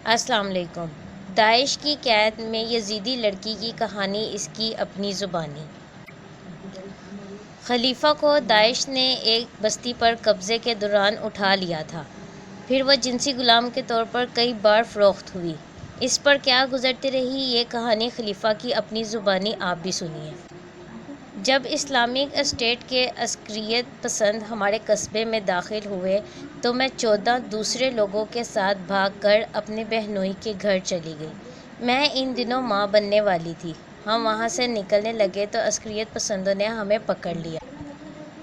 السلام علیکم۔ داعش کی قید میں یزیدی لڑکی کی کہانی، اس کی اپنی زبانی۔ خلیفہ کو داعش نے ایک بستی پر قبضے کے دوران اٹھا لیا تھا، پھر وہ جنسی غلام کے طور پر کئی بار فروخت ہوئی۔ اس پر کیا گزرتی رہی، یہ کہانی خلیفہ کی اپنی زبانی، آپ بھی سنیے۔ جب اسلامک اسٹیٹ کے عسکریت پسند ہمارے قصبے میں داخل ہوئے تو میں 14 دوسرے لوگوں کے ساتھ بھاگ کر اپنے بہنوئی کے گھر چلی گئی۔ میں ان دنوں ماں بننے والی تھی۔ ہم وہاں سے نکلنے لگے تو عسکریت پسندوں نے ہمیں پکڑ لیا۔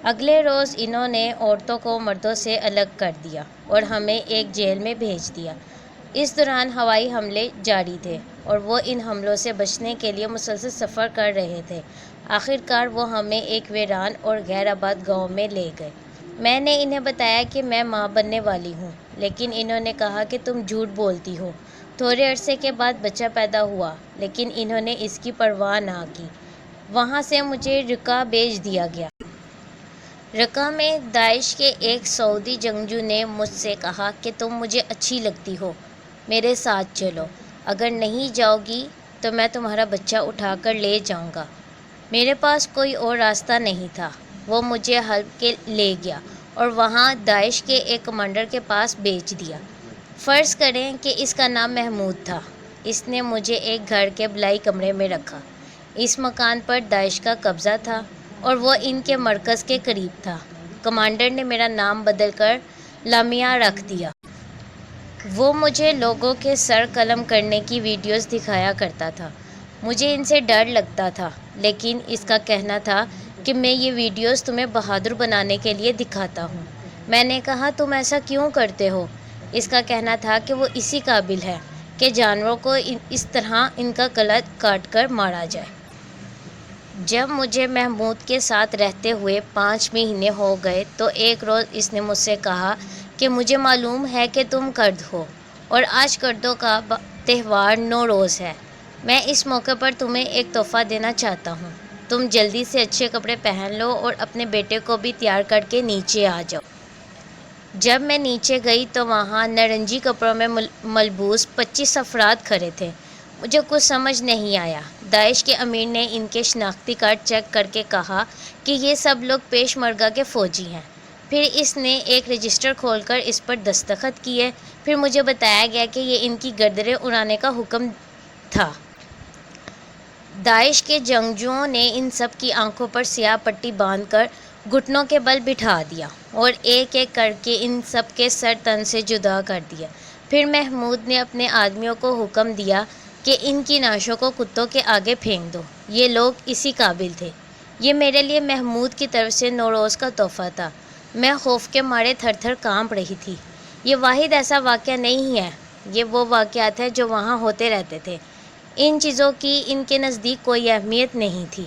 اگلے روز انہوں نے عورتوں کو مردوں سے الگ کر دیا اور ہمیں ایک جیل میں بھیج دیا۔ اس دوران ہوائی حملے جاری تھے اور وہ ان حملوں سے بچنے کے لیے مسلسل سفر کر رہے تھے۔ آخر کار وہ ہمیں ایک ویران اور غیر آباد گاؤں میں لے گئے۔ میں نے انہیں بتایا کہ میں ماں بننے والی ہوں، لیکن انہوں نے کہا کہ تم جھوٹ بولتی ہو۔ تھوڑے عرصے کے بعد بچہ پیدا ہوا، لیکن انہوں نے اس کی پرواہ نہ کی۔ وہاں سے مجھے رقہ بھیج دیا گیا۔ رقہ میں داعش کے ایک سعودی جنگجو نے مجھ سے کہا کہ تم مجھے اچھی لگتی ہو، میرے ساتھ چلو، اگر نہیں جاؤ گی تو میں تمہارا بچہ اٹھا کر لے جاؤں گا۔ میرے پاس کوئی اور راستہ نہیں تھا۔ وہ مجھے حلب کے لے گیا اور وہاں داعش کے ایک کمانڈر کے پاس بیچ دیا۔ فرض کریں کہ اس کا نام محمود تھا۔ اس نے مجھے ایک گھر کے بلائی کمرے میں رکھا۔ اس مکان پر داعش کا قبضہ تھا اور وہ ان کے مرکز کے قریب تھا۔ کمانڈر نے میرا نام بدل کر لامیا رکھ دیا۔ وہ مجھے لوگوں کے سر قلم کرنے کی ویڈیوز دکھایا کرتا تھا۔ مجھے ان سے ڈر لگتا تھا، لیکن اس کا کہنا تھا کہ میں یہ ویڈیوز تمہیں بہادر بنانے کے لیے دکھاتا ہوں۔ میں نے کہا تم ایسا کیوں کرتے ہو؟ اس کا کہنا تھا کہ وہ اسی قابل ہے کہ جانوروں کو اس طرح ان کا گلا کاٹ کر مارا جائے۔ جب مجھے محمود کے ساتھ رہتے ہوئے 5 مہینے ہو گئے تو ایک روز اس نے مجھ سے کہا کہ مجھے معلوم ہے کہ تم کرد ہو اور آج کردوں کا تہوار نوروز ہے۔ میں اس موقع پر تمہیں ایک تحفہ دینا چاہتا ہوں۔ تم جلدی سے اچھے کپڑے پہن لو اور اپنے بیٹے کو بھی تیار کر کے نیچے آ جاؤ۔ جب میں نیچے گئی تو وہاں نارنجی کپڑوں میں ملبوس 25 افراد کھڑے تھے۔ مجھے کچھ سمجھ نہیں آیا۔ داعش کے امیر نے ان کے شناختی کارڈ چیک کر کے کہا کہ یہ سب لوگ پیش مرگہ کے فوجی ہیں۔ پھر اس نے ایک رجسٹر کھول کر اس پر دستخط کیے۔ پھر مجھے بتایا گیا کہ یہ ان کی گردنیں اڑانے کا حکم تھا۔ داعش کے جنگجوؤں نے ان سب کی آنکھوں پر سیاہ پٹی باندھ کر گھٹنوں کے بل بٹھا دیا اور ایک ایک کر کے ان سب کے سر تن سے جدا کر دیا۔ پھر محمود نے اپنے آدمیوں کو حکم دیا کہ ان کی نعشوں کو کتوں کے آگے پھینک دو۔ یہ لوگ اسی قابل تھے۔ یہ میرے لیے محمود کی طرف سے نوروز کا تحفہ تھا۔ میں خوف کے مارے تھر تھر کانپ رہی تھی۔ یہ واحد ایسا واقعہ نہیں ہے، یہ وہ واقعات ہیں جو وہاں ہوتے رہتے تھے۔ ان چیزوں کی ان کے نزدیک کوئی اہمیت نہیں تھی۔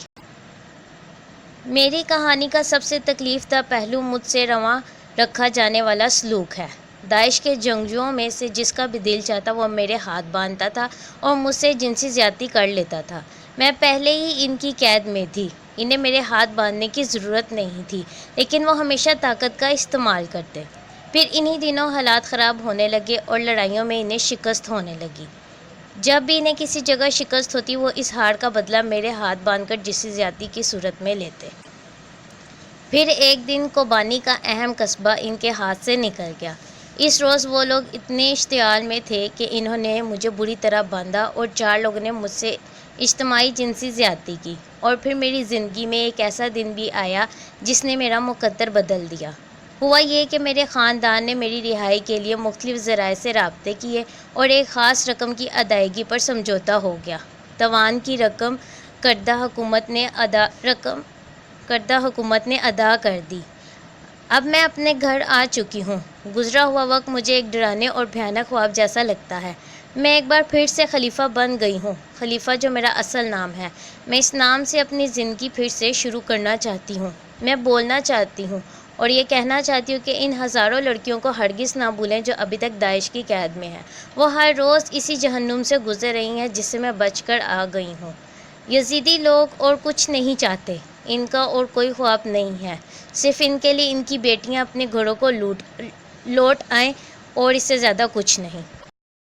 میری کہانی کا سب سے تکلیف دہ پہلو مجھ سے روا رکھا جانے والا سلوک ہے۔ داعش کے جنگجوؤں میں سے جس کا بھی دل چاہتا وہ میرے ہاتھ باندھتا تھا اور مجھ سے جنسی زیادتی کر لیتا تھا۔ میں پہلے ہی ان کی قید میں تھی۔ انہیں میرے ہاتھ باندھنے کی ضرورت نہیں تھی، لیکن وہ ہمیشہ طاقت کا استعمال کرتے۔ پھر انہی دنوں حالات خراب ہونے لگے اور لڑائیوں میں انہیں شکست ہونے لگی۔ جب بھی انہیں کسی جگہ شکست ہوتی وہ اس ہار کا بدلہ میرے ہاتھ باندھ کر جنسی زیادتی کی صورت میں لیتے۔ پھر ایک دن کوبانی کا اہم قصبہ ان کے ہاتھ سے نکل گیا۔ اس روز وہ لوگ اتنے اشتعال میں تھے کہ انہوں نے مجھے بری طرح باندھا اور 4 لوگوں نے مجھ سے اجتماعی جنسی زیادتی کی۔ اور پھر میری زندگی میں ایک ایسا دن بھی آیا جس نے میرا مقدر بدل دیا۔ ہوا یہ کہ میرے خاندان نے میری رہائی کے لیے مختلف ذرائع سے رابطے کیے اور ایک خاص رقم کی ادائیگی پر سمجھوتہ ہو گیا۔ تاوان کی رقم کردہ حکومت نے ادا کر دی۔ اب میں اپنے گھر آ چکی ہوں۔ گزرا ہوا وقت مجھے ایک ڈرانے اور بھیانک خواب جیسا لگتا ہے۔ میں ایک بار پھر سے خلیفہ بن گئی ہوں، خلیفہ جو میرا اصل نام ہے۔ میں اس نام سے اپنی زندگی پھر سے شروع کرنا چاہتی ہوں۔ میں بولنا چاہتی ہوں اور یہ کہنا چاہتی ہوں کہ ان ہزاروں لڑکیوں کو ہرگز نہ بھولیں جو ابھی تک داعش کی قید میں ہیں۔ وہ ہر روز اسی جہنم سے گزر رہی ہیں جس سے میں بچ کر آ گئی ہوں۔ یزیدی لوگ اور کچھ نہیں چاہتے، ان کا اور کوئی خواب نہیں ہے، صرف ان کے لیے ان کی بیٹیاں اپنے گھروں کو لوٹ آئیں اور اس سے زیادہ کچھ نہیں۔